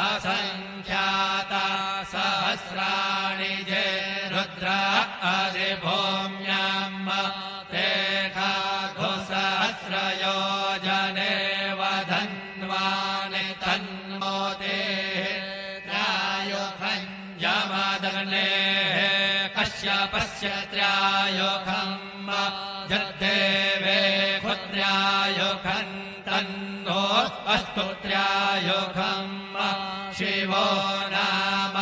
असङ्ख्याता सहस्राणि जे रुद्र अधिभूम्याम् ते सहस्रयोजने वधन्वानि तन्मोतेः त्रायुखञ्जमदग्नेः कश्यपस्य त्रायुखम् जद्देवे क्षुद्रायुखम् तन्नो अस्तु त्रायुखम् शिवो नाम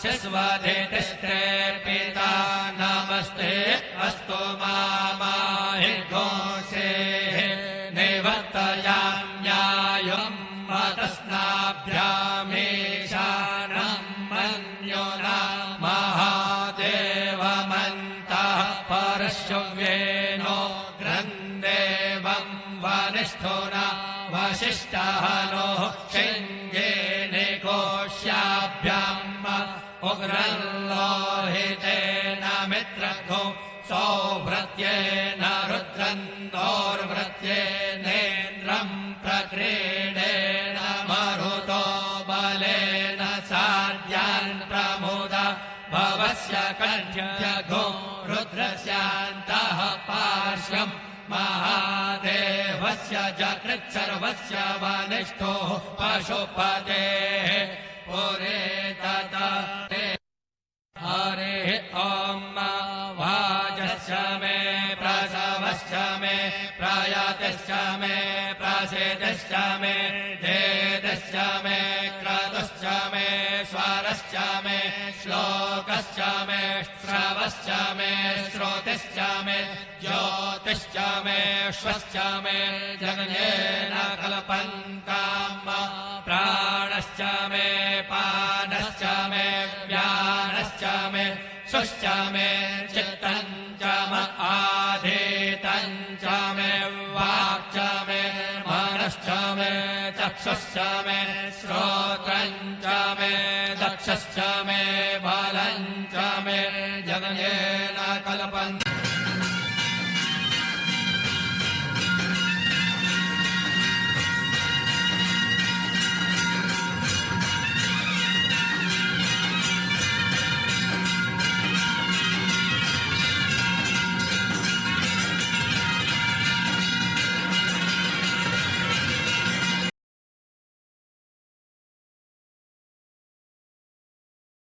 शिस्वधितिष्ठे पिता नमस्ते अस्तु मामाहि घोषेः निवर्तयाम्यायुम् मतस्नाभ्यामीशानम् मन्युना महादेवमन्तः परशुव्येनो ग्रन्देवम् वनिष्ठुना वसिष्ठः नो शिङ्गेने कोश्याभ्याम् उग्रल्लोहितेन मित्रघो सौभृत्येन रुद्रन्दोर्भृत्येनेन्द्रम् प्रक्रीडेन मरुतो बलेन सार्यान् प्रमुद भवस्य कण्ठ्यघो रुद्रस्यान्तः पार्श्वम् महादेवस्य जकृत्सर्वस्य वनिष्ठो पशुपतेः पुरे तते हरिः ॐ वाजस्य मे प्रसवश्च मे प्रयातिश्च मे प्रसेदश्च मे देदश्च मे क्रतुश्च मे स्वरश्च मे श्लोकश्च मे श्रवश्च मे श्रोतिश्च मे ज्योतिश्च मे श्वश्च मे जगन्येन कल्पन्ताम् प्राणश्च मे पानश्च मे व्यानश्च मे सुश्च मे चित्तम् च म आधीतम् च मे वाक् च मे मनश्च मे चक्षुश्च मे श्रोत्रम् च मे दक्षश्च मे बलम् च मे जगन्येन कल्पन्ताम्